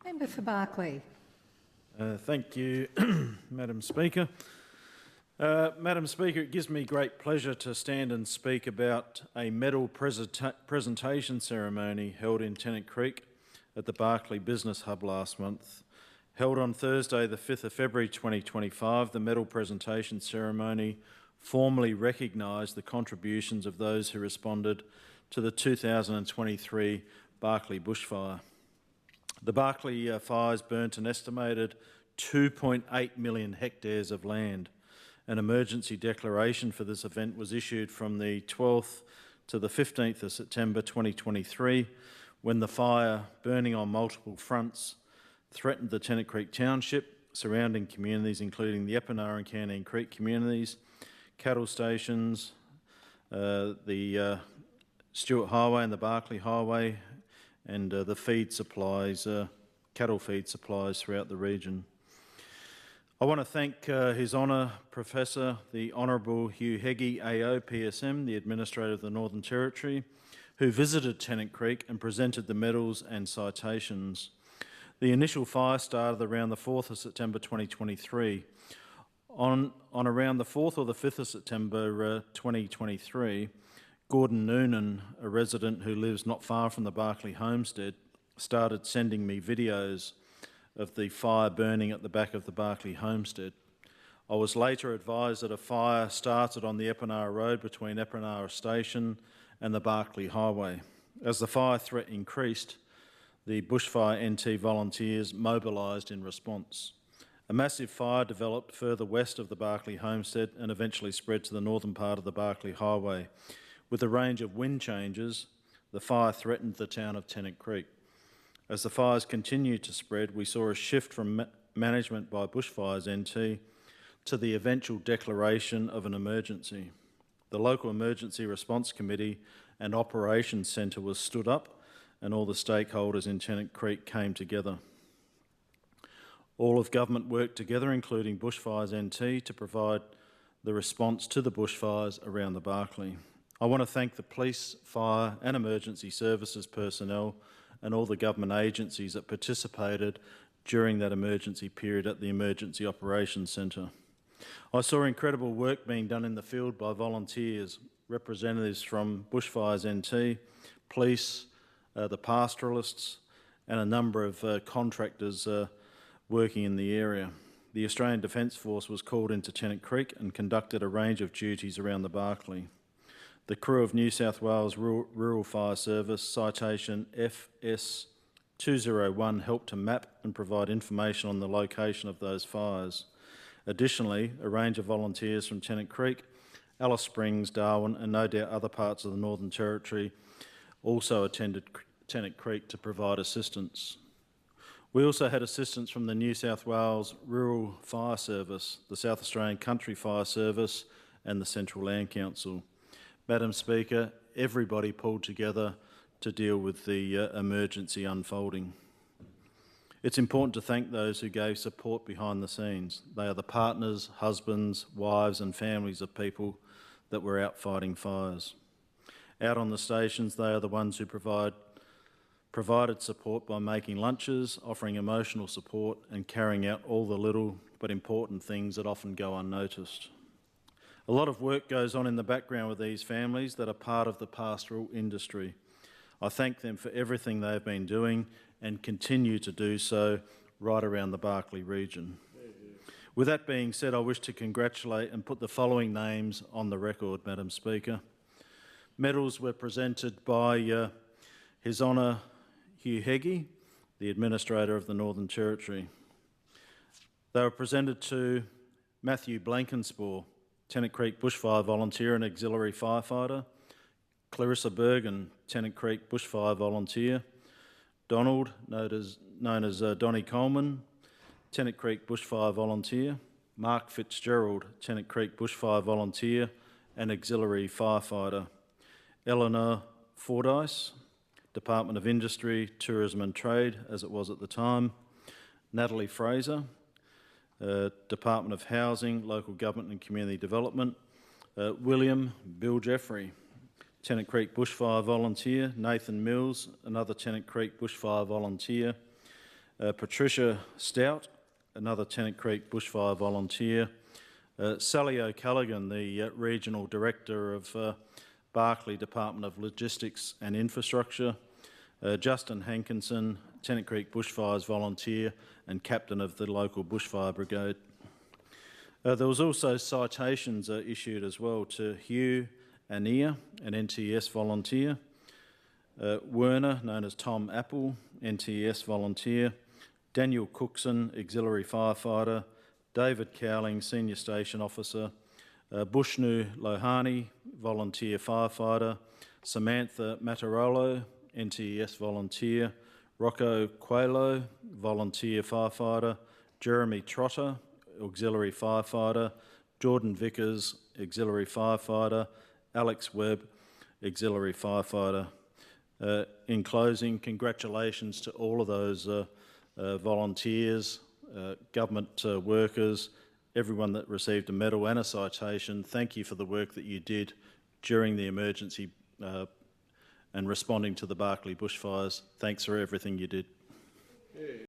Member for Barkly. Thank you, Madam Speaker. Madam Speaker, it gives me great pleasure to stand and speak about a medal presentation ceremony held in Tennant Creek at the Barkly Business Hub last month. Held on Thursday, the 5th of February 2025, the medal presentation ceremony formally recognised the contributions of those who responded to the 2023 Barkly bushfire. The Barkly fires burnt an estimated 2.8 million hectares of land. An emergency declaration for this event was issued from the 12th to the 15th of September 2023, when the fire, burning on multiple fronts, threatened the Tennant Creek Township, surrounding communities including the Epinara and Canning Creek communities, cattle stations, the Stewart Highway and the Barkly Highway, and the feed supplies, cattle feed supplies throughout the region. I want to thank His Honour Professor, the Honourable Hugh Heggie, AO PSM, the Administrator of the Northern Territory, who visited Tennant Creek and presented the medals and citations. The initial fire started around the 4th of September 2023. On around the 4th or the 5th of September 2023, Gordon Noonan, a resident who lives not far from the Barkly homestead, started sending me videos of the fire burning at the back of the Barkly homestead. I was later advised that a fire started on the Epinara Road between Epinara Station and the Barkly Highway. As the fire threat increased, the Bushfire NT volunteers mobilised in response. A massive fire developed further west of the Barkly homestead and eventually spread to the northern part of the Barkly Highway. With a range of wind changes, the fire threatened the town of Tennant Creek. As the fires continued to spread, we saw a shift from management by Bushfires NT to the eventual declaration of an emergency. The local emergency response committee and operations centre was stood up, and all the stakeholders in Tennant Creek came together. All of government worked together, including Bushfires NT, to provide the response to the bushfires around the Barkly. I want to thank the police, fire and emergency services personnel and all the government agencies that participated during that emergency period at the Emergency Operations Centre. I saw incredible work being done in the field by volunteers, representatives from Bushfires NT, police, the pastoralists and a number of contractors working in the area. The Australian Defence Force was called into Tennant Creek and conducted a range of duties around the Barkly. The crew of New South Wales Rural Fire Service, citation FS201, helped to map and provide information on the location of those fires. Additionally, a range of volunteers from Tennant Creek, Alice Springs, Darwin and no doubt other parts of the Northern Territory also attended Tennant Creek to provide assistance. We also had assistance from the New South Wales Rural Fire Service, the South Australian Country Fire Service and the Central Land Council. Madam Speaker, everybody pulled together to deal with the emergency unfolding. It's important to thank those who gave support behind the scenes. They are the partners, husbands, wives and families of people that were out fighting fires. Out on the stations, they are the ones who provided support by making lunches, offering emotional support and carrying out all the little but important things that often go unnoticed. A lot of work goes on in the background with these families that are part of the pastoral industry. I thank them for everything they've been doing and continue to do so right around the Barkly region. With that being said, I wish to congratulate and put the following names on the record, Madam Speaker. Medals were presented by His Honour Hugh Heggie, the Administrator of the Northern Territory. They were presented to Matthew Blankenspore, Tennant Creek Bushfire Volunteer and Auxiliary Firefighter, Clarissa Bergen, Tennant Creek Bushfire Volunteer, Donald, known as Donnie Coleman, Tennant Creek Bushfire Volunteer, Mark Fitzgerald, Tennant Creek Bushfire Volunteer and Auxiliary Firefighter, Eleanor Fordyce, Department of Industry, Tourism and Trade, as it was at the time, Natalie Fraser, Department of Housing, Local Government and Community Development, William Bill Jeffrey, Tennant Creek Bushfire Volunteer, Nathan Mills, another Tennant Creek Bushfire Volunteer, Patricia Stout, another Tennant Creek bushfire volunteer. Sally O'Callaghan, the Regional Director of Barclay Department of Logistics and Infrastructure. Justin Hankinson, Tennant Creek Bushfires volunteer and captain of the local bushfire brigade. There was also citations issued as well to Hugh Anea, an NTS volunteer. Werner, known as Tom Apple, NTS volunteer. Daniel Cookson, auxiliary firefighter. David Cowling, senior station officer. Bushnu Lohani, volunteer firefighter. Samantha Matarolo, NTS volunteer. Rocco Coelho, volunteer firefighter. Jeremy Trotter, auxiliary firefighter. Jordan Vickers, auxiliary firefighter. Alex Webb, auxiliary firefighter. In closing, congratulations to all of those volunteers, government workers, everyone that received a medal and a citation. Thank you for the work that you did during the emergency and responding to the Barclay bushfires. Thanks for everything you did.